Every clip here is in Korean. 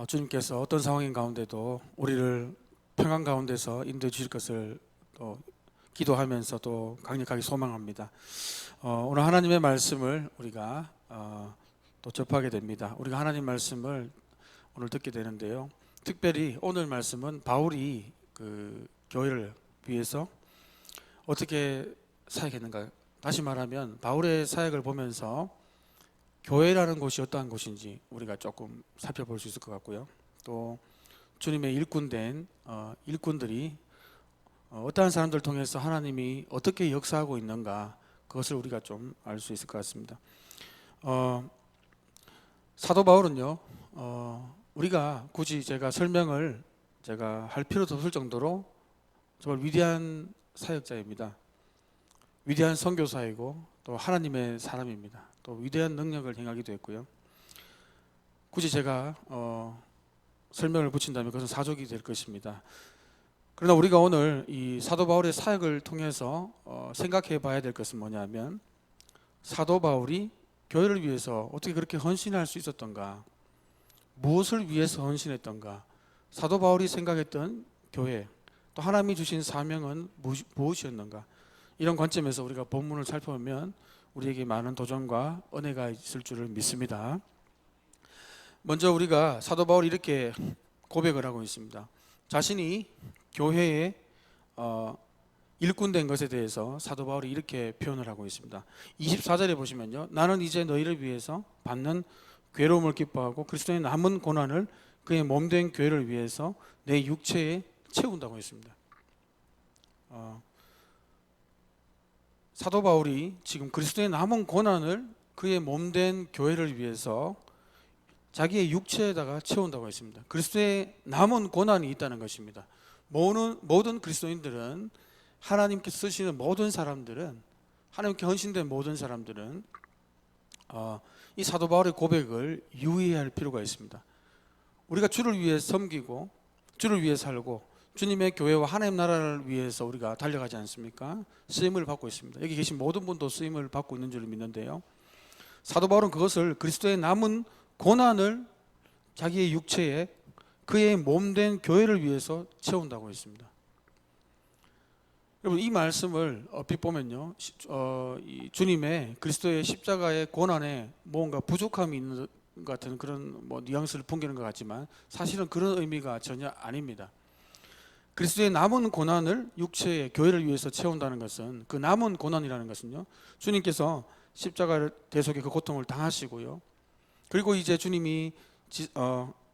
주님께서 어떤 상황인 가운데도 우리를 평안 가운데서 인도해 주실 것을 또 기도하면서 또 강력하게 소망합니다. 오늘 하나님의 말씀을 우리가 또 접하게 됩니다. 우리가 하나님 말씀을 오늘 듣게 되는데요. 특별히 오늘 말씀은 바울이 그 교회를 위해서 어떻게 사역했는가. 다시 말하면 바울의 사역을 보면서 교회라는 곳이 어떠한 곳인지 우리가 조금 살펴볼 수 있을 것 같고요. 또 주님의 일꾼된 일꾼들이 어떠한 사람들을 통해서 하나님이 어떻게 역사하고 있는가, 그것을 우리가 좀 알 수 있을 것 같습니다. 사도 바울은요, 우리가 굳이 설명을 할 필요도 없을 정도로 정말 위대한 사역자입니다. 위대한 선교사이고 또 하나님의 사람입니다. 또 위대한 능력을 행하기도 했고요. 굳이 제가 설명을 붙인다면 그것은 사족이 될 것입니다. 그러나 우리가 오늘 이 사도 바울의 사역을 통해서 생각해 봐야 될 것은 뭐냐면, 사도 바울이 교회를 위해서 어떻게 그렇게 헌신할 수 있었던가, 무엇을 위해서 헌신했던가, 사도 바울이 생각했던 교회, 또 하나님이 주신 사명은 무엇이었는가, 이런 관점에서 우리가 본문을 살펴보면 우리에게 많은 도전과 은혜가 있을 줄을 믿습니다. 먼저 우리가 사도 바울이 이렇게 고백을 하고 있습니다. 자신이 교회에 일꾼된 것에 대해서 사도 바울이 이렇게 표현을 하고 있습니다. 24절에 보시면요, 나는 이제 너희를 위해서 받는 괴로움을 기뻐하고 그리스도의 남은 고난을 그의 몸된 교회를 위해서 내 육체에 채운다고 했습니다. 사도 바울이 지금 그리스도의 남은 고난을 그의 몸된 교회를 위해서 자기의 육체에다가 채운다고 했습니다. 그리스도의 남은 고난이 있다는 것입니다. 모든 그리스도인들은, 하나님께서 쓰시는 모든 사람들은, 하나님께 헌신된 모든 사람들은 이 사도 바울의 고백을 유의해야 할 필요가 있습니다. 우리가 주를 위해 섬기고 주를 위해 살고 주님의 교회와 하나님 나라를 위해서 우리가 달려가지 않습니까? 쓰임을 받고 있습니다. 여기 계신 모든 분도 쓰임을 받고 있는 줄 믿는데요, 사도 바울은 그것을 그리스도의 남은 고난을 자기의 육체에 그의 몸된 교회를 위해서 채운다고 했습니다. 여러분, 이 말씀을 얼핏 보면요, 이 주님의 그리스도의 십자가의 고난에 뭔가 부족함이 있는 것 같은 그런 뉘앙스를 풍기는 것 같지만 사실은 그런 의미가 전혀 아닙니다. 그리스도의 남은 고난을 육체의 교회를 위해서 채운다는 것은, 그 남은 고난이라는 것은요, 주님께서 십자가 대속의 그 고통을 당하시고요, 그리고 이제 주님이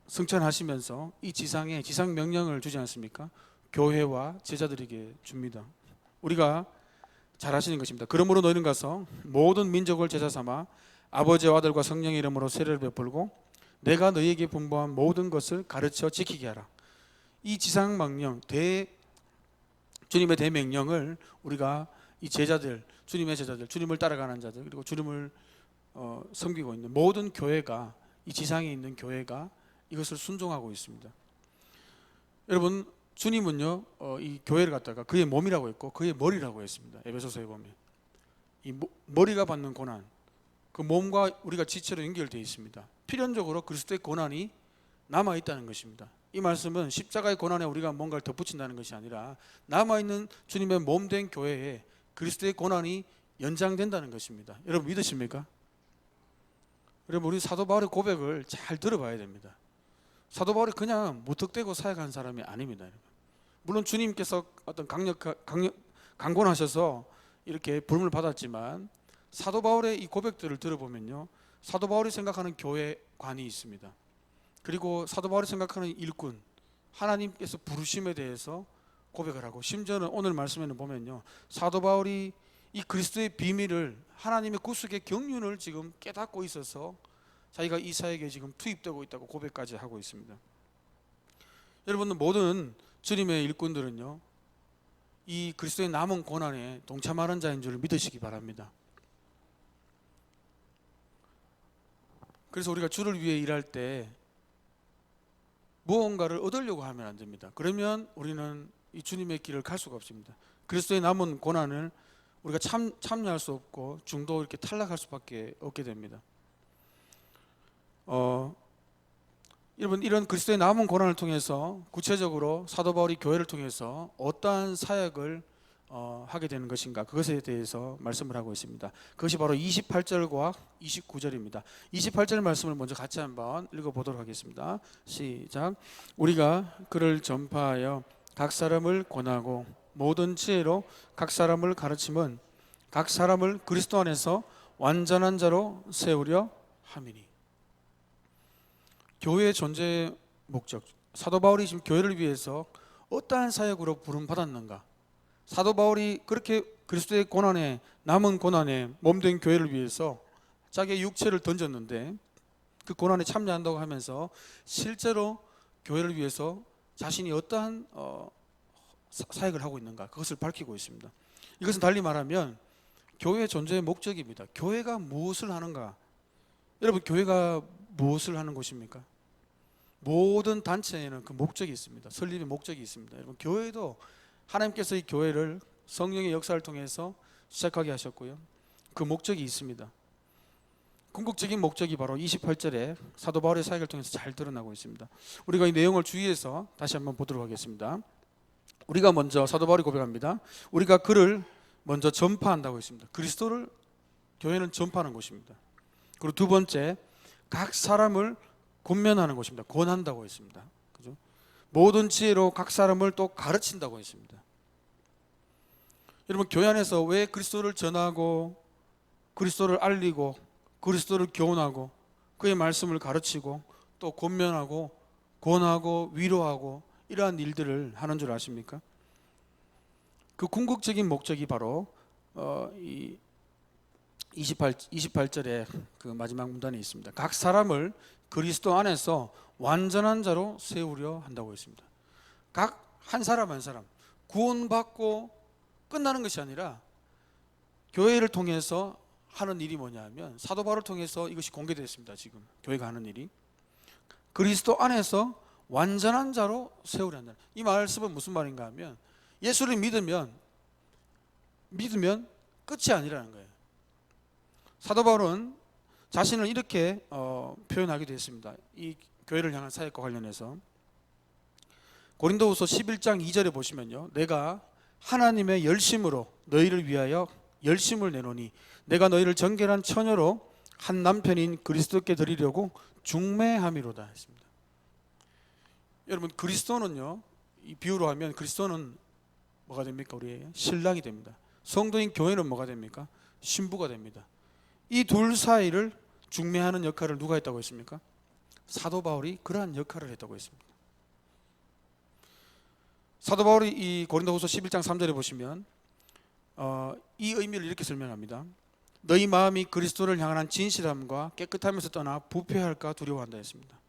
승천하시면서 이 지상에 지상 명령을 주지 않습니까? 교회와 제자들에게 줍니다. 우리가 잘 아시는 것입니다. 그러므로 너희는 가서 모든 민족을 제자 삼아 아버지와 아들과 성령의 이름으로 세례를 베풀고 내가 너희에게 분부한 모든 것을 가르쳐 지키게 하라. 이 지상 명령, 주님의 대명령을 우리가 이 제자들, 주님의 제자들, 주님을 따라가는 자들, 그리고 주님을 섬기고 있는 모든 교회가, 이 지상에 있는 교회가 이것을 순종하고 있습니다. 여러분, 주님은요, 이 교회를 갖다가 그의 몸이라고 했고 그의 머리라고 했습니다. 에베소서에 보면 이 머리가 받는 고난, 그 몸과 우리가 지체로 연결되어 있습니다. 필연적으로 그리스도의 고난이 남아있다는 것입니다. 이 말씀은 십자가의 고난에 우리가 뭔가를 덧붙인다는 것이 아니라 남아있는 주님의 몸된 교회에 그리스도의 고난이 연장된다는 것입니다. 여러분, 믿으십니까? 여러분, 우리 사도 바울의 고백을 잘 들어봐야 됩니다. 사도 바울이 그냥 무턱대고 사역한 사람이 아닙니다. 물론 주님께서 어떤 강권하셔서 이렇게 부름을 받았지만, 사도 바울의 이 고백들을 들어보면요, 사도 바울이 생각하는 교회관이 있습니다. 그리고 사도 바울이 생각하는 일꾼, 하나님께서 부르심에 대해서 고백을 하고, 심지어는 오늘 말씀에는 보면요, 사도 바울이 이 그리스도의 비밀을, 하나님의 구속의 경륜을 지금 깨닫고 있어서 자기가 이 사역에 지금 투입되고 있다고 고백까지 하고 있습니다. 여러분, 모든 주님의 일꾼들은요, 이 그리스도의 남은 고난에 동참하는 자인 줄 믿으시기 바랍니다. 그래서 우리가 주를 위해 일할 때 무언가를 얻으려고 하면 안 됩니다. 그러면 우리는 이 주님의 길을 갈 수가 없습니다. 그리스도의 남은 고난을 우리가 참여할 수 없고 중도 이렇게 탈락할 수밖에 없게 됩니다. 여러분, 이런 그리스도의 남은 고난을 통해서 구체적으로 사도 바울이 교회를 통해서 어떠한 사역을 하게 되는 것인가, 그것에 대해서 말씀을 하고 있습니다. 그것이 바로 28절과 29절입니다. 28절 말씀을 먼저 같이 한번 읽어보도록 하겠습니다. 시작. 우리가 그를 전파하여 각 사람을 권하고 모든 지혜로 각 사람을 가르침은 각 사람을 그리스도 안에서 완전한 자로 세우려 함이니. 교회의 존재의 목적, 사도 바울이 지금 교회를 위해서 어떠한 사역으로 부름받았는가, 사도 바울이 그렇게 그리스도의 고난에, 남은 고난에 몸된 교회를 위해서 자기의 육체를 던졌는데 그 고난에 참여한다고 하면서 실제로 교회를 위해서 자신이 어떠한 사역을 하고 있는가, 그것을 밝히고 있습니다. 이것은 달리 말하면 교회의 존재의 목적입니다. 교회가 무엇을 하는가. 여러분, 교회가 무엇을 하는 곳입니까? 모든 단체에는 그 목적이 있습니다. 설립의 목적이 있습니다. 여러분, 교회도 하나님께서 이 교회를 성령의 역사를 통해서 시작하게 하셨고요, 그 목적이 있습니다. 궁극적인 목적이 바로 28절에 사도 바울의 사역을 통해서 잘 드러나고 있습니다. 우리가 이 내용을 주의해서 다시 한번 보도록 하겠습니다. 우리가 먼저, 사도 바울이 고백합니다. 우리가 그를 먼저 전파한다고 했습니다. 그리스도를 교회는 전파하는 곳입니다. 그리고 두 번째, 각 사람을 권면하는 곳입니다. 권한다고 했습니다. 그죠? 모든 지혜로 각 사람을 또 가르친다고 했습니다. 여러분, 교회 안에서 왜 그리스도를 전하고 그리스도를 알리고 그리스도를 교훈하고 그의 말씀을 가르치고 또 권면하고 권하고 위로하고 이러한 일들을 하는 줄 아십니까? 그 궁극적인 목적이 바로 이 28절에 그 마지막 문단에 있습니다. 각 사람을 그리스도 안에서 완전한 자로 세우려 한다고 했습니다. 각 한 사람 한 사람 구원받고 끝나는 것이 아니라 교회를 통해서 하는 일이 뭐냐 하면, 사도 바울을 통해서 이것이 공개되었습니다. 지금 교회가 하는 일이 그리스도 안에서 완전한 자로 세우려 한다. 이 말씀은 무슨 말인가 하면, 예수를 믿으면 끝이 아니라는 거예요. 사도 바울은 자신을 이렇게 표현하기도 했습니다. 이 교회를 향한 사역과 관련해서 고린도후서 11장 2절에 보시면요, 내가 하나님의 열심으로 너희를 위하여 열심을 내노니 내가 너희를 정결한 처녀로 한 남편인 그리스도께 드리려고 중매함이로다 했습니다. 여러분, 그리스도는요, 이 비유로 하면 그리스도는 뭐가 됩니까? 우리의 신랑이 됩니다. 성도인 교회는 뭐가 됩니까? 신부가 됩니다. 이 둘 사이를 중매하는 역할을 누가 했다고 했습니까? 사도 바울이 그러한 역할을 했다고 했습니다. 사도 바울이 이 고린도후서 11장 3절에 보시면 이 의미를 이렇게 설명합니다. 너희 마음이 그리스도를 향한 진실함과 깨끗함에서 떠나 부패할까 두려워한다 했습니다.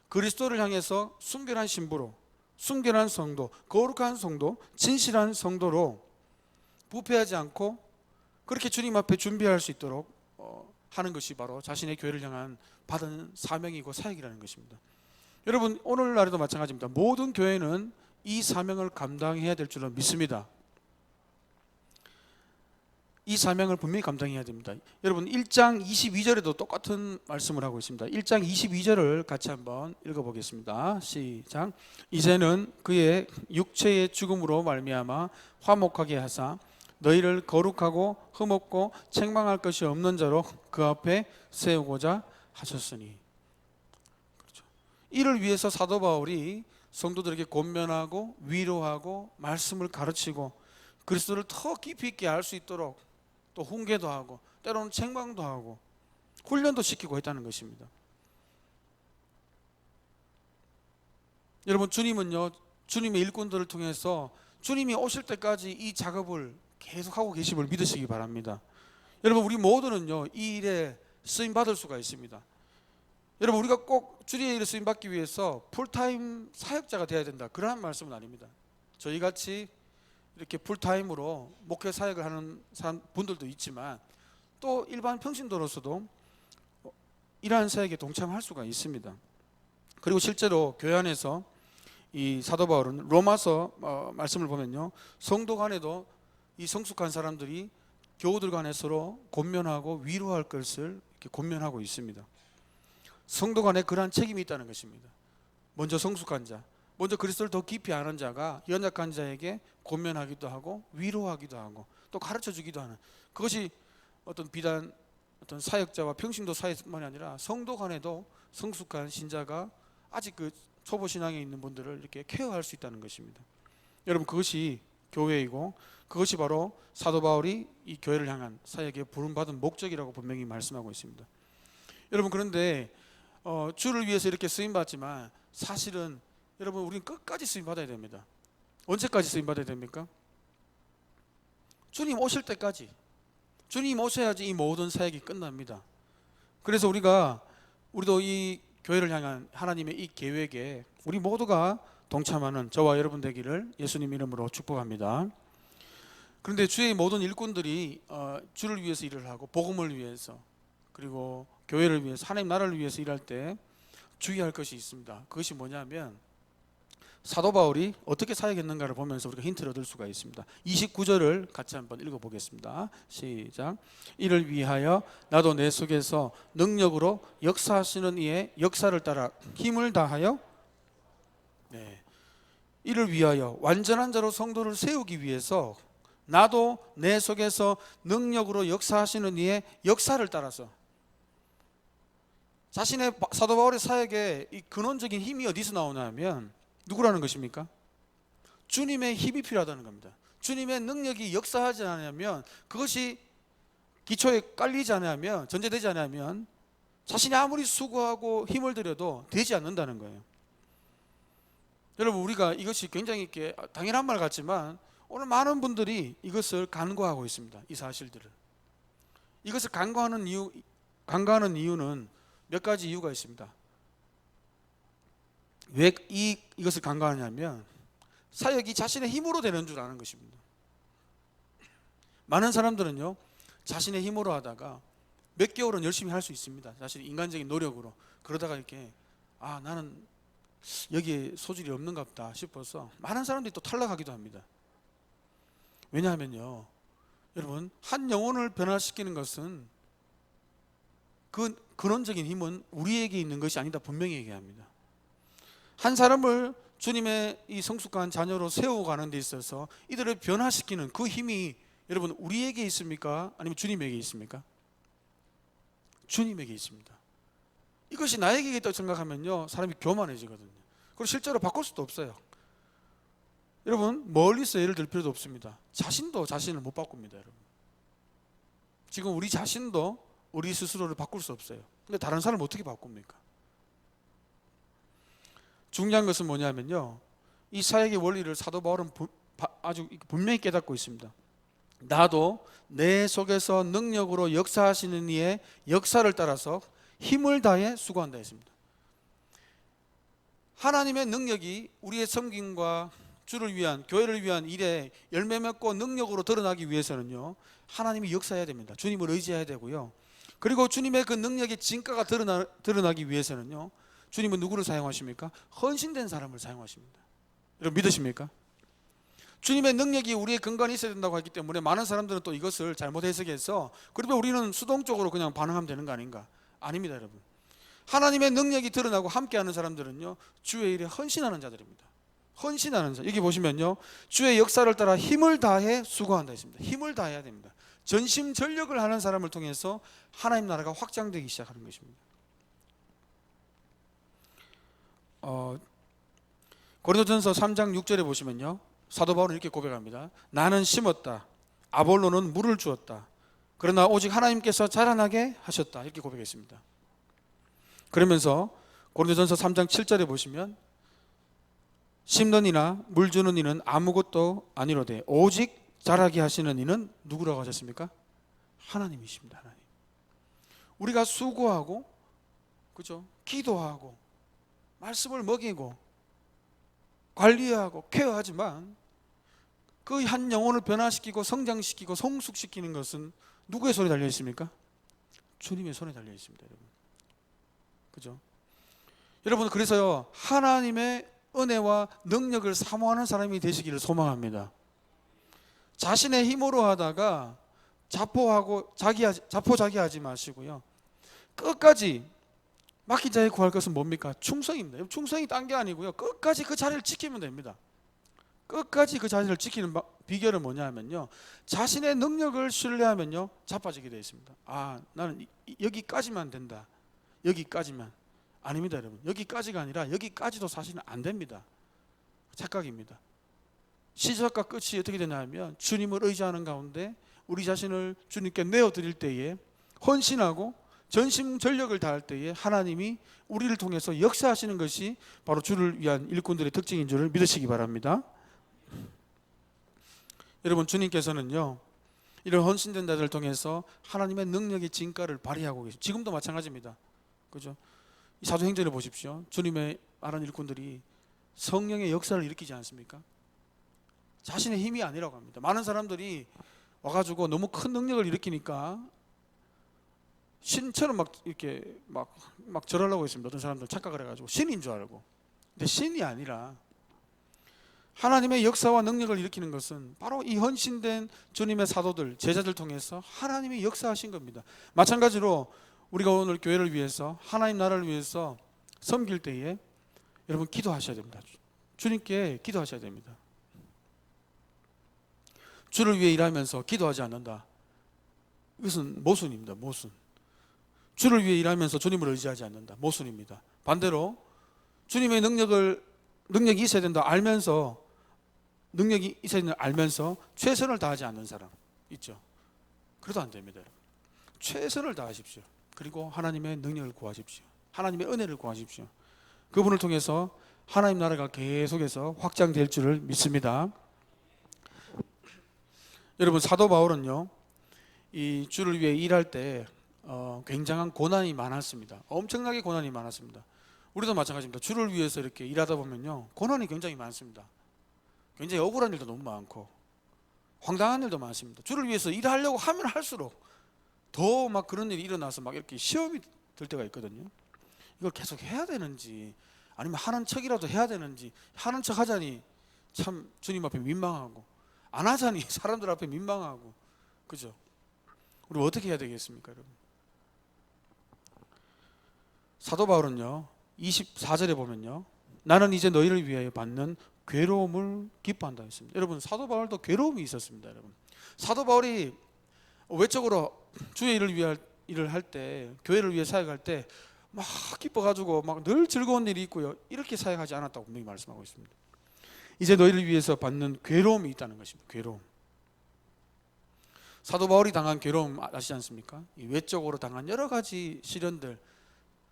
그리스도를 향해서 순결한 신부로, 순결한 성도, 거룩한 성도, 진실한 성도로 부패하지 않고 그렇게 주님 앞에 준비할 수 있도록 하는 것이 바로 자신의 교회를 향한 받은 사명이고 사역이라는 것입니다. 여러분, 오늘날에도 마찬가지입니다. 모든 교회는 이 사명을 감당해야 될 줄로 믿습니다. 이 사명을 분명히 감당해야 됩니다. 여러분, 1장 22절에도 똑같은 말씀을 하고 있습니다. 1장 22절을 같이 한번 읽어보겠습니다. 시작. 이제는 그의 육체의 죽음으로 말미암아 화목하게 하사 너희를 거룩하고 흠없고 책망할 것이 없는 자로 그 앞에 세우고자 하셨으니. 그렇죠. 이를 위해서 사도 바울이 성도들에게 권면하고 위로하고 말씀을 가르치고 그리스도를 더 깊이 있게 알 수 있도록 또 훈계도 하고 때로는 책망도 하고 훈련도 시키고 했다는 것입니다. 여러분, 주님은요, 주님의 일꾼들을 통해서 주님이 오실 때까지 이 작업을 계속하고 계심을 믿으시기 바랍니다. 여러분, 우리 모두는요, 이 일에 쓰임 받을 수가 있습니다. 여러분, 우리가 꼭 주님의 일에 쓰임 받기 위해서 풀타임 사역자가 되어야 된다, 그러한 말씀은 아닙니다. 저희같이 이렇게 풀타임으로 목회 사역을 하는 분들도 있지만 또 일반 평신도로서도 이러한 사역에 동참할 수가 있습니다. 그리고 실제로 교회 안에서 이 사도 바울은 로마서 말씀을 보면요, 성도 간에도 이 성숙한 사람들이 교우들 간에 서로 권면하고 위로할 것을 이렇게 권면하고 있습니다. 성도 간에 그러한 책임이 있다는 것입니다. 먼저 성숙한 자, 먼저 그리스도를 더 깊이 아는 자가 연약한 자에게 권면하기도 하고 위로하기도 하고 또 가르쳐주기도 하는, 그것이 어떤 비단 어떤 사역자와 평신도 사이뿐만이 아니라 성도 간에도 성숙한 신자가 아직 그 초보 신앙에 있는 분들을 이렇게 케어할 수 있다는 것입니다. 여러분, 그것이 교회이고 그것이 바로 사도 바울이 이 교회를 향한 사역에 부름받은 목적이라고 분명히 말씀하고 있습니다. 여러분, 그런데 주를 위해서 이렇게 쓰임받지만 사실은 여러분, 우리는 끝까지 쓰임받아야 됩니다. 언제까지 쓰임받아야 됩니까? 주님 오실 때까지. 주님 오셔야지 이 모든 사역이 끝납니다. 그래서 우리도 이 교회를 향한 하나님의 이 계획에 우리 모두가 동참하는 저와 여러분 되기를 예수님 이름으로 축복합니다. 그런데 주의 모든 일꾼들이 주를 위해서 일을 하고 복음을 위해서 그리고 교회를 위해서 하나님 나라를 위해서 일할 때 주의할 것이 있습니다. 그것이 뭐냐면 사도 바울이 어떻게 사역했는가를 보면서 우리가 힌트를 얻을 수가 있습니다. 29절을 같이 한번 읽어보겠습니다. 시작. 이를 위하여 나도 내 속에서 능력으로 역사하시는 이의 역사를 따라 힘을 다하여, 이를 위하여 완전한 자로 성도를 세우기 위해서 나도 내 속에서 능력으로 역사하시는 이의 역사를 따라서. 자신의 사도 바울의 사역에 이 근원적인 힘이 어디서 나오냐면 누구라는 것입니까? 주님의 힘이 필요하다는 겁니다. 주님의 능력이 역사하지 않으면, 그것이 기초에 깔리지 않으면, 전제되지 않으면 자신이 아무리 수고하고 힘을 들여도 되지 않는다는 거예요. 여러분, 우리가 이것이 굉장히 이렇게 당연한 말 같지만 오늘 많은 분들이 이것을 간과하고 있습니다. 이 사실들을. 이것을 간과하는 이유는 몇 가지 이유가 있습니다. 왜 이것을 간과하냐면 사역이 자신의 힘으로 되는 줄 아는 것입니다. 많은 사람들은요, 자신의 힘으로 하다가 몇 개월은 열심히 할 수 있습니다. 자신의 인간적인 노력으로. 그러다가 이렇게 나는 여기에 소질이 없는가 보다 싶어서 많은 사람들이 또 탈락하기도 합니다. 왜냐하면요, 여러분, 한 영혼을 변화시키는 것은 그 근원적인 힘은 우리에게 있는 것이 아니다 분명히 얘기합니다. 한 사람을 주님의 이 성숙한 자녀로 세워가는 데 있어서 이들을 변화시키는 그 힘이 여러분 우리에게 있습니까? 아니면 주님에게 있습니까? 주님에게 있습니다. 이것이 나에게 있다고 생각하면요, 사람이 교만해지거든요. 그리고 실제로 바꿀 수도 없어요. 여러분, 멀리서 예를 들 필요도 없습니다. 자신도 자신을 못 바꿉니다. 여러분, 지금 우리 자신도 우리 스스로를 바꿀 수 없어요. 근데 다른 사람을 어떻게 바꿉니까? 중요한 것은 뭐냐면요, 이 사역의 원리를 사도 바울은 아주 분명히 깨닫고 있습니다. 나도 내 속에서 능력으로 역사하시는 이의 역사를 따라서 힘을 다해 수고한다 했습니다. 하나님의 능력이 우리의 섬김과 주를 위한, 교회를 위한 일에 열매 맺고 능력으로 드러나기 위해서는요, 하나님이 역사해야 됩니다. 주님을 의지해야 되고요. 그리고 주님의 그 능력의 진가가 드러나기 위해서는요, 주님은 누구를 사용하십니까? 헌신된 사람을 사용하십니다. 여러분, 믿으십니까? 주님의 능력이 우리의 근간이 있어야 된다고 하기 때문에 많은 사람들은 또 이것을 잘못 해석해서 그러면 우리는 수동적으로 그냥 반응하면 되는 거 아닌가? 아닙니다. 여러분, 하나님의 능력이 드러나고 함께하는 사람들은요, 주의 일에 헌신하는 자들입니다. 헌신하는 자. 여기 보시면요, 주의 역사를 따라 힘을 다해 수고한다 했습니다. 힘을 다해야 됩니다. 전심전력을 하는 사람을 통해서 하나님 나라가 확장되기 시작하는 것입니다. 고린도전서 3장 6절에 보시면요, 사도 바울은 이렇게 고백합니다. 나는 심었다, 아볼로는 물을 주었다, 그러나 오직 하나님께서 자라나게 하셨다. 이렇게 고백했습니다. 그러면서 고린도전서 3장 7절에 보시면 심는 이나 물 주는 이는 아무것도 아니로되 오직 자라게 하시는 이는 누구라고 하셨습니까? 하나님이십니다. 하나님. 우리가 수고하고, 그죠? 기도하고 말씀을 먹이고 관리하고 케어하지만 그 한 영혼을 변화시키고 성장시키고 성숙시키는 것은 누구의 손에 달려 있습니까? 주님의 손에 달려 있습니다. 여러분, 그죠? 여러분, 그래서요, 하나님의 은혜와 능력을 사모하는 사람이 되시기를 소망합니다. 자신의 힘으로 하다가 자포자기하지 마시고요, 끝까지 맡긴 자에 구할 것은 뭡니까? 충성입니다. 충성이 딴 게 아니고요. 끝까지 그 자리를 지키면 됩니다. 끝까지 그 자리를 지키는 비결은 뭐냐 하면요, 자신의 능력을 신뢰하면요 자빠지게 되어 있습니다. 아, 나는 여기까지만 된다, 여기까지만. 아닙니다 여러분. 여기까지가 아니라 여기까지도 사실은 안 됩니다. 착각입니다. 시작과 끝이 어떻게 되냐면, 주님을 의지하는 가운데 우리 자신을 주님께 내어드릴 때에, 헌신하고 전심전력을 다할 때에 하나님이 우리를 통해서 역사하시는 것이 바로 주를 위한 일꾼들의 특징인 줄을 믿으시기 바랍니다. 여러분, 주님께서는요 이런 헌신된 자들을 통해서 하나님의 능력의 진가를 발휘하고 계십니다. 지금도 마찬가지입니다. 그죠? 사도행전을 보십시오. 주님의 많은 일꾼들이 성령의 역사를 일으키지 않습니까? 자신의 힘이 아니라고 합니다. 많은 사람들이 와가지고 너무 큰 능력을 일으키니까 신처럼 막 이렇게 막 절하려고 했습니다. 어떤 사람들 착각을 해가지고 신인 줄 알고. 근데 신이 아니라 하나님의 역사와 능력을 일으키는 것은 바로 이 헌신된 주님의 사도들, 제자들 통해서 하나님이 역사하신 겁니다. 마찬가지로 우리가 오늘 교회를 위해서, 하나님 나라를 위해서 섬길 때에 여러분 기도하셔야 됩니다. 주님께 기도하셔야 됩니다. 주를 위해 일하면서 기도하지 않는다, 이것은 모순입니다. 모순. 주를 위해 일하면서 주님을 의지하지 않는다, 모순입니다. 반대로 주님의 능력이 있어야 된다 알면서, 능력이 있어야 된다 알면서 최선을 다하지 않는 사람 있죠. 그래도 안 됩니다. 최선을 다하십시오. 그리고 하나님의 능력을 구하십시오. 하나님의 은혜를 구하십시오. 그분을 통해서 하나님 나라가 계속해서 확장될 줄을 믿습니다. 여러분, 사도 바울은요 이 주를 위해 일할 때 굉장한 고난이 많았습니다. 엄청나게 고난이 많았습니다. 우리도 마찬가지입니다. 주를 위해서 이렇게 일하다 보면요 고난이 굉장히 많습니다. 굉장히 억울한 일도 너무 많고 황당한 일도 많습니다. 주를 위해서 일하려고 하면 할수록 더 막 그런 일이 일어나서 막 이렇게 시험이 들 때가 있거든요. 이걸 계속 해야 되는지, 아니면 하는 척이라도 해야 되는지, 하는 척 하자니 참 주님 앞에 민망하고, 안 하자니 사람들 앞에 민망하고, 그죠? 우리 어떻게 해야 되겠습니까, 여러분? 사도 바울은요 24절에 보면요, 나는 이제 너희를 위하여 받는 괴로움을 기뻐한다 했습니다. 여러분, 사도 바울도 괴로움이 있었습니다. 여러분, 사도 바울이 외적으로 주의 일을 할 때, 교회를 위해 사역할 때 막 기뻐가지고 막 늘 즐거운 일이 있고요, 이렇게 사역하지 않았다고 분명히 말씀하고 있습니다. 이제 너희를 위해서 받는 괴로움이 있다는 것입니다. 괴로움. 사도 바울이 당한 괴로움 아시지 않습니까? 이 외적으로 당한 여러 가지 시련들,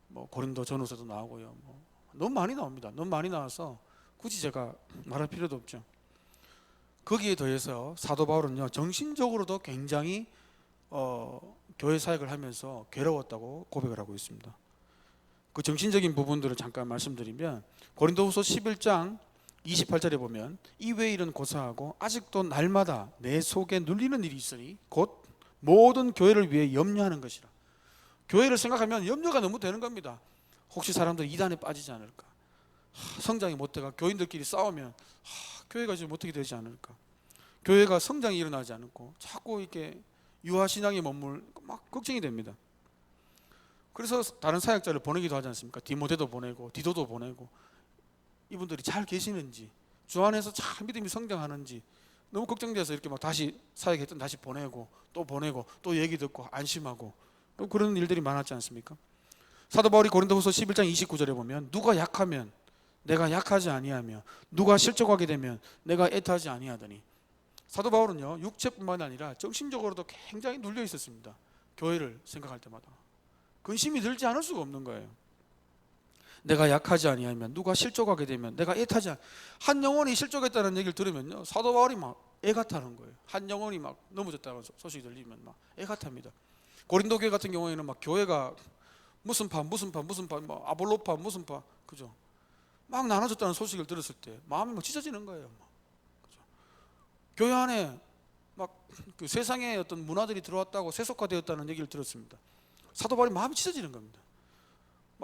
뭐 고린도 전후서도 나오고요, 뭐 너무 많이 나옵니다. 너무 많이 나와서 굳이 제가 말할 필요도 없죠. 거기에 더해서 사도 바울은요 정신적으로도 굉장히 교회 사역을 하면서 괴로웠다고 고백을 하고 있습니다. 그 정신적인 부분들을 잠깐 말씀드리면, 고린도후서 11장 28절에 보면 이외의 일은 고사하고 아직도 날마다 내 속에 눌리는 일이 있으니 곧 모든 교회를 위해 염려하는 것이라. 교회를 생각하면 염려가 너무 되는 겁니다. 혹시 사람들이 이단에 빠지지 않을까, 성장이 못돼가 교인들끼리 싸우면 교회가 지금 어떻게 되지 않을까, 교회가 성장이 일어나지 않고 자꾸 이렇게 유아신앙에 막 걱정이 됩니다. 그래서 다른 사역자를 보내기도 하지 않습니까? 디모데도 보내고 디도도 보내고, 이분들이 잘 계시는지, 주 안에서 잘 믿음이 성장하는지 너무 걱정돼서 이렇게 막 다시 사역했던 다시 보내고 또 얘기 듣고 안심하고, 그런 일들이 많았지 않습니까? 사도 바울이 고린도후서 11장 29절에 보면 누가 약하면 내가 약하지 아니하며 누가 실족하게 되면 내가 애타지 아니하더니, 사도 바울은요 육체뿐만 아니라 정신적으로도 굉장히 눌려 있었습니다. 교회를 생각할 때마다 근심이 들지 않을 수가 없는 거예요. 내가 약하지 아니하면 누가 실족하게 되면 내가 애타지 한 영혼이 실족했다는 얘기를 들으면요 사도 바울이 막 애가 타는 거예요. 한 영혼이 막 넘어졌다는 소식이 들리면 막 애가 탑니다. 고린도 교회 같은 경우에는 막 교회가 무슨 파 뭐 아볼로파 무슨 파, 그죠? 막 나눠졌다는 소식을 들었을 때 마음이 막 찢어지는 거예요. 그죠? 교회 안에 막 그 세상의 어떤 문화들이 들어왔다고 세속화되었다는 얘기를 들었습니다. 사도 바울이 마음이 찢어지는 겁니다.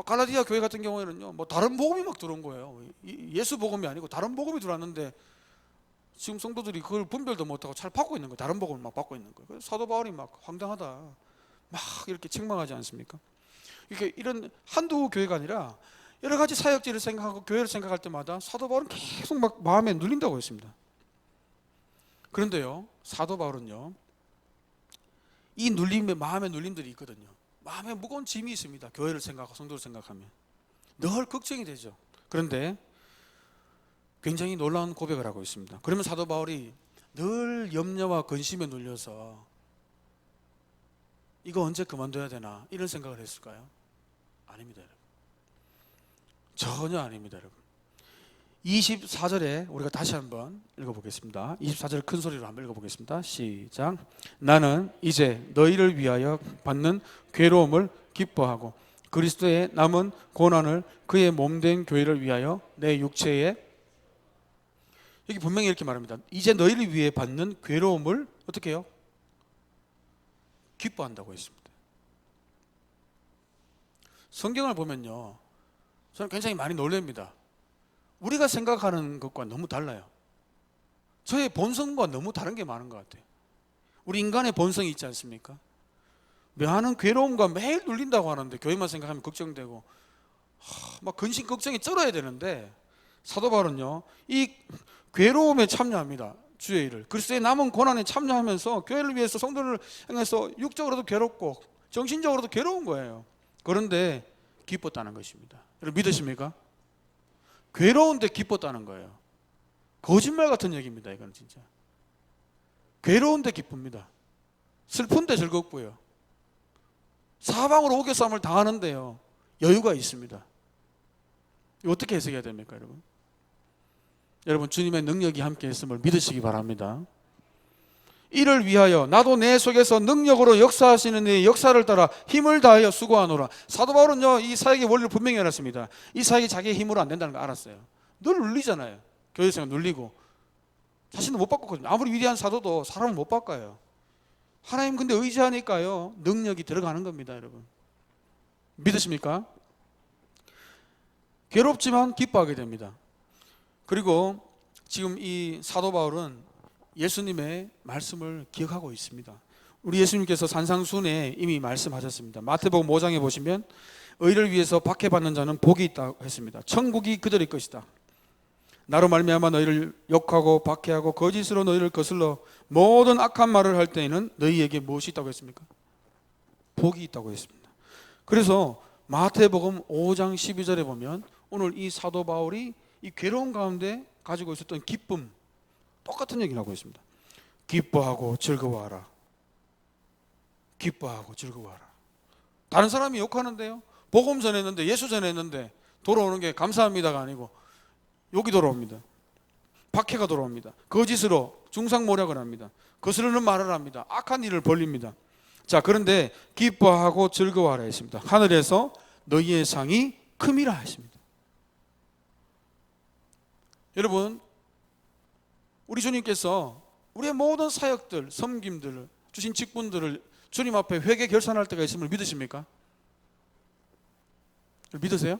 갈라디아 교회 같은 경우에는요 뭐 다른 복음이 막 들어온 거예요. 예수 복음이 아니고 다른 복음이 들어왔는데 지금 성도들이 그걸 분별도 못하고 잘 받고 있는 거예요. 다른 복음을 막 받고 있는 거예요. 그래서 사도 바울이 막 황당하다 막 이렇게 책망하지 않습니까? 이렇게 이런 한두 교회가 아니라 여러 가지 사역지를 생각하고 교회를 생각할 때마다 사도 바울은 계속 막 마음에 눌린다고 했습니다. 그런데요, 사도 바울은요, 이 눌림에 마음의 눌림들이 있거든요. 마음에 무거운 짐이 있습니다. 교회를 생각하고 성도를 생각하면 늘 걱정이 되죠. 그런데 굉장히 놀라운 고백을 하고 있습니다. 그러면 사도 바울이 늘 염려와 근심에 눌려서 이거 언제 그만둬야 되나 이런 생각을 했을까요? 아닙니다, 여러분. 전혀 아닙니다, 여러분. 24절에 우리가 다시 한번 읽어보겠습니다. 24절 큰 소리로 한번 읽어보겠습니다. 시작. 나는 이제 너희를 위하여 받는 괴로움을 기뻐하고 그리스도의 남은 고난을 그의 몸된 교회를 위하여 내 육체에, 여기 분명히 이렇게 말합니다. 이제 너희를 위해 받는 괴로움을 어떻게 해요? 기뻐한다고 했습니다. 성경을 보면요, 저는 굉장히 많이 놀랍니다. 우리가 생각하는 것과 너무 달라요. 저의 본성과 너무 다른 게 많은 것 같아요. 우리 인간의 본성이 있지 않습니까? 많은 괴로움과 매일 눌린다고 하는데 교회만 생각하면 걱정되고 막 근심 걱정이 쩔어야 되는데 사도 바울은요, 이 괴로움에 참여합니다. 주의 일을, 그리스도의 남은 고난에 참여하면서 교회를 위해서 성도를 향해서 육적으로도 괴롭고 정신적으로도 괴로운 거예요. 그런데 기뻤다는 것입니다. 여러분 믿으십니까? 괴로운데 기뻤다는 거예요. 거짓말 같은 얘기입니다. 이건 진짜 괴로운데 기쁩니다. 슬픈데 즐겁고요. 사방으로 옥외싸움을 당하는데요, 여유가 있습니다. 어떻게 해석해야 됩니까, 여러분? 여러분, 주님의 능력이 함께 있음을 믿으시기 바랍니다. 이를 위하여 나도 내 속에서 능력으로 역사하시는 이 역사를 따라 힘을 다하여 수고하노라. 사도 바울은요, 이 사역의 원리를 분명히 알았습니다. 이 사역이 자기의 힘으로 안 된다는 걸 알았어요. 늘 눌리잖아요. 교회생활 눌리고 자신도 못 바꿨거든요. 아무리 위대한 사도도 사람을 못 바꿔요. 하나님 근데 의지하니까요, 능력이 들어가는 겁니다, 여러분. 믿으십니까? 괴롭지만 기뻐하게 됩니다. 그리고 지금 이 사도 바울은 예수님의 말씀을 기억하고 있습니다. 우리 예수님께서 산상순에 이미 말씀하셨습니다. 마태복음 5장에 보시면 의를 위해서 박해받는 자는 복이 있다고 했습니다. 천국이 그들의 것이다. 나로 말미암아 너희를 욕하고 박해하고 거짓으로 너희를 거슬러 모든 악한 말을 할 때에는 너희에게 무엇이 있다고 했습니까? 복이 있다고 했습니다. 그래서 마태복음 5장 12절에 보면 오늘 이 사도 바울이 이 괴로운 가운데 가지고 있었던 기쁨, 똑같은 얘기를 하고 있습니다. 기뻐하고 즐거워하라. 기뻐하고 즐거워하라. 다른 사람이 욕하는데요, 복음 전했는데, 예수 전했는데 돌아오는 게 감사합니다가 아니고 욕이 돌아옵니다. 박해가 돌아옵니다. 거짓으로 중상모략을 합니다. 거스르는 말을 합니다. 악한 일을 벌립니다. 자, 그런데 기뻐하고 즐거워하라 했습니다. 하늘에서 너희의 상이 큼이라 했습니다. 여러분, 우리 주님께서 우리의 모든 사역들, 섬김들을 주신 직분들을 주님 앞에 회개 결산할 때가 있음을 믿으십니까? 믿으세요?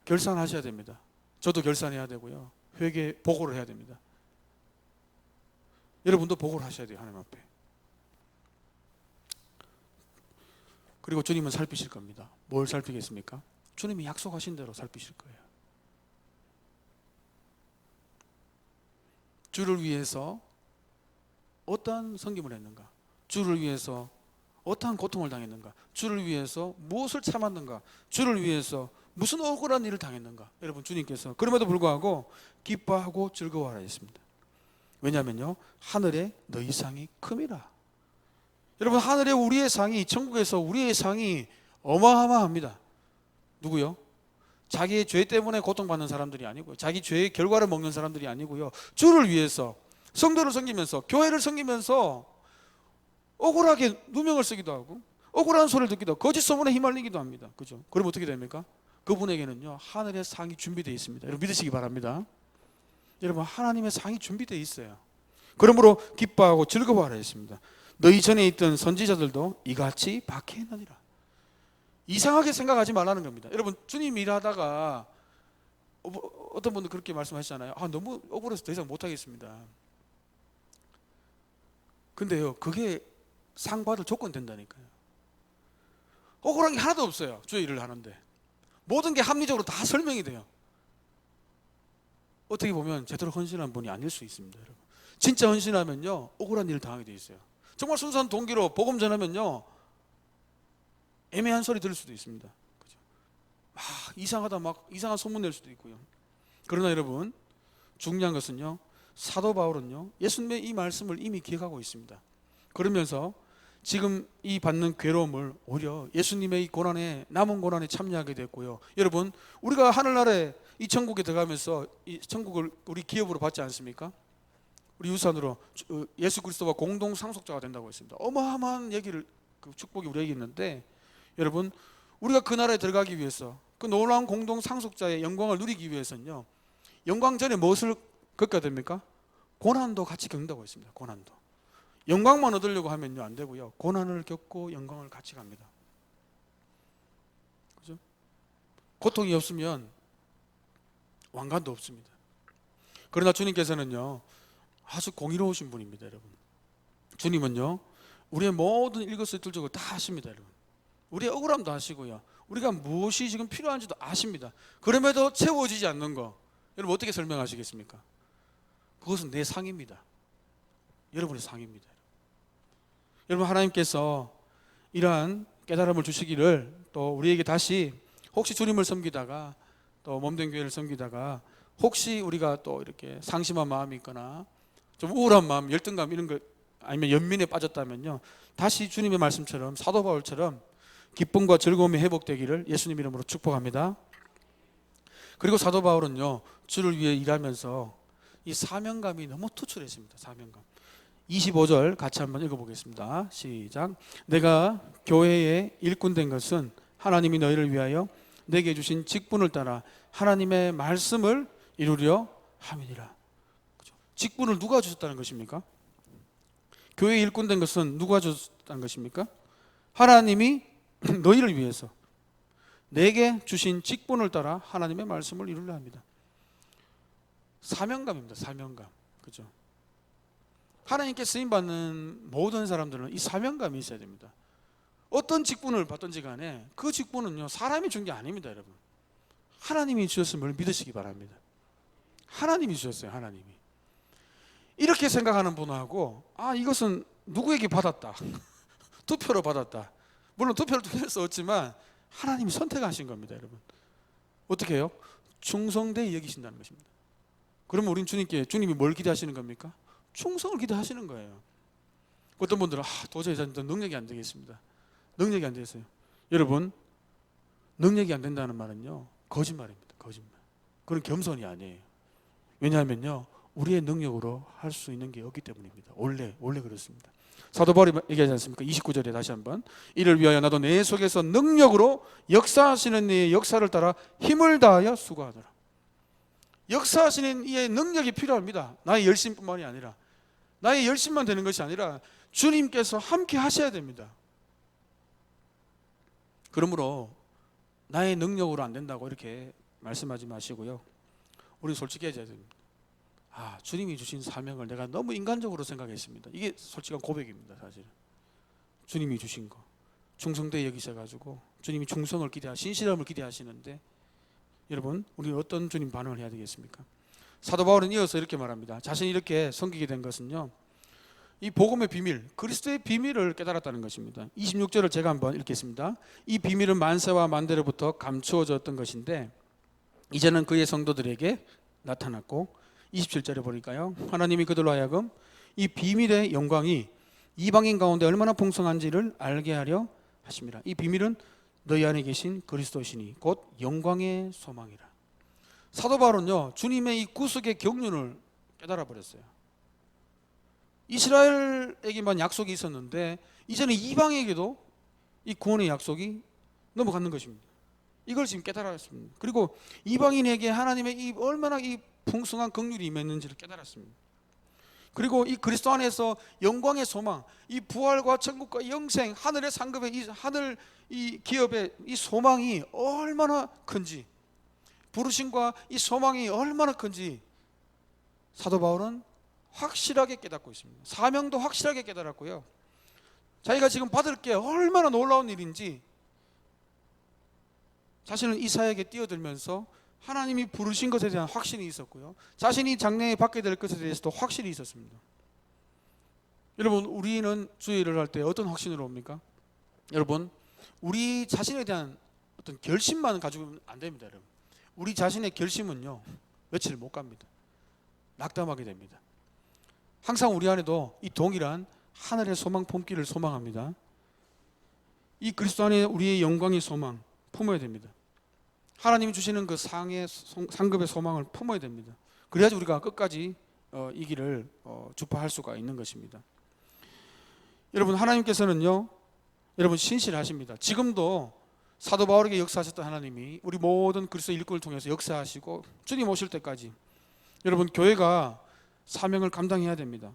결산하셔야 됩니다. 저도 결산해야 되고요, 회개 보고를 해야 됩니다. 여러분도 보고를 하셔야 돼요, 하나님 앞에. 그리고 주님은 살피실 겁니다. 뭘 살피겠습니까? 주님이 약속하신 대로 살피실 거예요. 주를 위해서 어떠한 섬김을 했는가? 주를 위해서 어떠한 고통을 당했는가? 주를 위해서 무엇을 참았는가? 주를 위해서 무슨 억울한 일을 당했는가? 여러분, 주님께서 그럼에도 불구하고 기뻐하고 즐거워하라 했습니다. 왜냐하면요, 하늘에 너희 상이 큼이라. 여러분, 하늘에 우리의 상이, 천국에서 우리의 상이 어마어마합니다. 누구요? 자기의 죄 때문에 고통받는 사람들이 아니고요, 자기 죄의 결과를 먹는 사람들이 아니고요, 주를 위해서 성도를 섬기면서 교회를 섬기면서 억울하게 누명을 쓰기도 하고 억울한 소리를 듣기도 하고 거짓 소문에 휘말리기도 합니다. 그죠? 그럼 어떻게 됩니까? 그분에게는요, 하늘의 상이 준비되어 있습니다. 여러분 믿으시기 바랍니다. 여러분, 하나님의 상이 준비되어 있어요. 그러므로 기뻐하고 즐거워하라 했습니다. 너희 전에 있던 선지자들도 이같이 박해했느니라. 이상하게 생각하지 말라는 겁니다. 여러분, 주님 일하다가 어떤 분들 그렇게 말씀하시잖아요. 너무 억울해서 더 이상 못하겠습니다. 근데요, 그게 상 받을 조건 된다니까요. 억울한 게 하나도 없어요. 주의 일을 하는데 모든 게 합리적으로 다 설명이 돼요. 어떻게 보면 제대로 헌신한 분이 아닐 수 있습니다, 여러분. 진짜 헌신하면요 억울한 일을 당하게 돼 있어요. 정말 순수한 동기로 복음 전하면요 애매한 소리 들을 수도 있습니다. 그죠? 막 이상하다, 막 이상한 소문 낼 수도 있고요. 그러나 여러분, 중요한 것은요, 사도 바울은요 예수님의 이 말씀을 이미 기억하고 있습니다. 그러면서 지금 이 받는 괴로움을 오히려 예수님의 이 고난에, 남은 고난에 참여하게 됐고요. 여러분, 우리가 하늘나라에 이 천국에 들어가면서 이 천국을 우리 기업으로 받지 않습니까? 우리 유산으로 예수 그리스도와 공동 상속자가 된다고 했습니다. 어마어마한 얘기를, 그 축복이 우리에게 있는데, 여러분, 우리가 그 나라에 들어가기 위해서, 그 놀라운 공동 상속자의 영광을 누리기 위해서는요, 영광 전에 무엇을 겪어야 됩니까? 고난도 같이 겪는다고 했습니다. 고난도. 영광만 얻으려고 하면요 안 되고요, 고난을 겪고 영광을 같이 갑니다. 그죠? 고통이 없으면 왕관도 없습니다. 그러나 주님께서는요 아주 공의로우신 분입니다, 여러분. 주님은요 우리의 모든 일거수일투족을 다 아십니다, 여러분. 우리의 억울함도 아시고요, 우리가 무엇이 지금 필요한지도 아십니다. 그럼에도 채워지지 않는 거, 여러분 어떻게 설명하시겠습니까? 그것은 내 상입니다. 여러분의 상입니다. 여러분, 하나님께서 이러한 깨달음을 주시기를, 또 우리에게 다시 혹시 주님을 섬기다가 또 몸된 교회를 섬기다가 혹시 우리가 또 이렇게 상심한 마음이 있거나 좀 우울한 마음, 열등감 이런 거, 아니면 연민에 빠졌다면요, 다시 주님의 말씀처럼, 사도 바울처럼 기쁨과 즐거움이 회복되기를 예수님 이름으로 축복합니다. 그리고 사도 바울은요 주를 위해 일하면서 이 사명감이 너무 투철했습니다. 사명감. 25절 같이 한번 읽어보겠습니다. 시작. 내가 교회의 일꾼 된 것은 하나님이 너희를 위하여 내게 주신 직분을 따라 하나님의 말씀을 이루려 함이니라. 직분을 누가 주셨다는 것입니까? 교회의 일꾼 된 것은 누가 주셨다는 것입니까? 하나님이 너희를 위해서 내게 주신 직분을 따라 하나님의 말씀을 이루려 합니다. 사명감입니다. 사명감. 그죠? 하나님께 쓰임받는 모든 사람들은 이 사명감이 있어야 됩니다. 어떤 직분을 받든지 간에 그 직분은요 사람이 준 게 아닙니다, 여러분. 하나님이 주셨음을 믿으시기 바랍니다. 하나님이 주셨어요. 하나님이. 이렇게 생각하는 분하고, 아 이것은 누구에게 받았다, 투표로 받았다. 물론 투표를 통해서 수 없지만 하나님이 선택하신 겁니다, 여러분. 어떻게 해요? 충성되이 여기신다는 것입니다. 그러면 우린 주님께, 주님이 뭘 기대하시는 겁니까? 충성을 기대하시는 거예요. 어떤 분들은 도저히 저는 능력이 안 되겠습니다. 능력이 안 되겠어요. 여러분, 능력이 안 된다는 말은요 거짓말입니다. 거짓말. 그건 겸손이 아니에요. 왜냐하면요 우리의 능력으로 할 수 있는 게 없기 때문입니다. 원래 그렇습니다. 사도 바울이 얘기하지 않습니까? 29절에 다시 한번, 이를 위하여 나도 내 속에서 능력으로 역사하시는 이의 역사를 따라 힘을 다하여 수고하노라. 역사하시는 이의 능력이 필요합니다. 나의 열심뿐만이 아니라, 나의 열심만 되는 것이 아니라 주님께서 함께 하셔야 됩니다. 그러므로 나의 능력으로 안 된다고 이렇게 말씀하지 마시고요, 우리 솔직해져야 됩니다. 주님이 주신 사명을 내가 너무 인간적으로 생각했습니다. 이게 솔직한 고백입니다. 사실은 주님이 주신 거 충성되이 여기셔가지고 주님이 충성을 신실함을 기대하시는데, 여러분 우리 어떤 주님 반응을 해야 되겠습니까? 사도 바울은 이어서 이렇게 말합니다. 자신이 이렇게 섬기게 된 것은요 이 복음의 비밀, 그리스도의 비밀을 깨달았다는 것입니다. 26절을 제가 한번 읽겠습니다. 이 비밀은 만세와 만대로부터 감추어졌던 것인데 이제는 그의 성도들에게 나타났고, 27절에 보니까요, 하나님이 그들로 하여금 이 비밀의 영광이 이방인 가운데 얼마나 풍성한지를 알게 하려 하심이라. 이 비밀은 너희 안에 계신 그리스도시니 곧 영광의 소망이라. 사도 바울은요 주님의 이 구속의 경륜을 깨달아 버렸어요. 이스라엘에게만 약속이 있었는데 이제는 이방에게도 이 구원의 약속이 넘어가는 것입니다. 이걸 지금 깨달았습니다. 그리고 이방인에게 하나님의 이 얼마나 이 풍성한 긍휼이 임했는지를 깨달았습니다. 그리고 이 그리스도 안에서 영광의 소망, 이 부활과 천국과 영생, 하늘의 상급의 이 하늘 이 기업의 이 소망이 얼마나 큰지, 부르심과 이 소망이 얼마나 큰지 사도 바울은 확실하게 깨닫고 있습니다. 사명도 확실하게 깨달았고요, 자기가 지금 받을 게 얼마나 놀라운 일인지 자신은 이 사역에 뛰어들면서 하나님이 부르신 것에 대한 확신이 있었고요. 자신이 장래에 받게 될 것에 대해서도 확실히 있었습니다. 여러분, 우리는 주의 일을 할 때 어떤 확신으로 옵니까? 여러분, 우리 자신에 대한 어떤 결심만 가지고는 안 됩니다. 여러분, 우리 자신의 결심은요, 며칠 못 갑니다. 낙담하게 됩니다. 항상 우리 안에도 이 동일한 하늘의 소망 품기를 소망합니다. 이 그리스도 안에 우리의 영광의 소망 품어야 됩니다. 하나님이 주시는 그 상급의 소망을 품어야 됩니다. 그래야지 우리가 끝까지 이 길을 주파할 수가 있는 것입니다. 여러분, 하나님께서는요, 여러분 신실하십니다. 지금도 사도 바울에게 역사하셨던 하나님이 우리 모든 그리스도 일꾼을 통해서 역사하시고 주님 오실 때까지 여러분 교회가 사명을 감당해야 됩니다.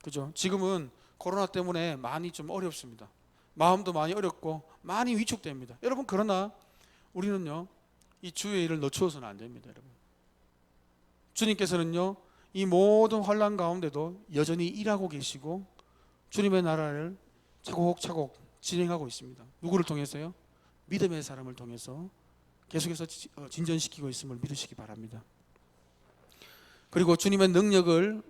그죠? 지금은 코로나 때문에 많이 좀 어렵습니다. 마음도 많이 어렵고 많이 위축됩니다. 여러분, 그러나 우리는요, 이 주의 일을 늦추어서는 안 됩니다. 여러분, 주님께서는요, 이 모든 환난 가운데도 여전히 일하고 계시고 주님의 나라를 차곡차곡 진행하고 있습니다. 누구를 통해서요? 믿음의 사람을 통해서 계속해서 진전시키고 있음을 믿으시기 바랍니다. 그리고 주님의 능력을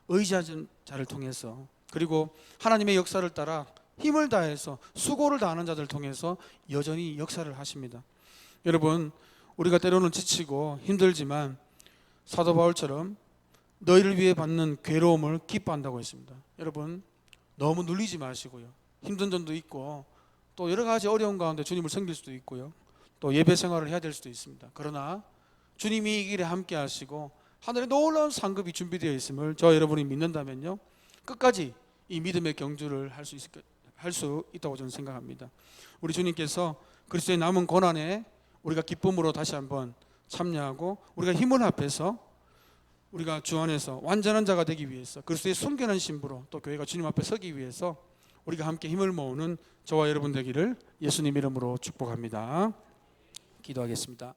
의지하는 자를 통해서, 그리고 하나님의 역사를 따라 힘을 다해서 수고를 다하는 자들을 통해서 여전히 역사를 하십니다. 여러분, 우리가 때로는 지치고 힘들지만 사도 바울처럼 너희를 위해 받는 괴로움을 기뻐한다고 했습니다. 여러분, 너무 눌리지 마시고요. 힘든 점도 있고 또 여러 가지 어려운 가운데 주님을 섬길 수도 있고요. 또 예배 생활을 해야 될 수도 있습니다. 그러나 주님이 이 길에 함께 하시고 하늘에 놀라운 상급이 준비되어 있음을 저 여러분이 믿는다면요, 끝까지 이 믿음의 경주를 할 수 있다고 저는 생각합니다. 우리 주님께서 그리스도의 남은 고난에 우리가 기쁨으로 다시 한번 참여하고 우리가 힘을 합해서 우리가 주 안에서 완전한 자가 되기 위해서 그리스도의 순결한 신부로 또 교회가 주님 앞에 서기 위해서 우리가 함께 힘을 모으는 저와 여러분 되기를 예수님 이름으로 축복합니다. 기도하겠습니다.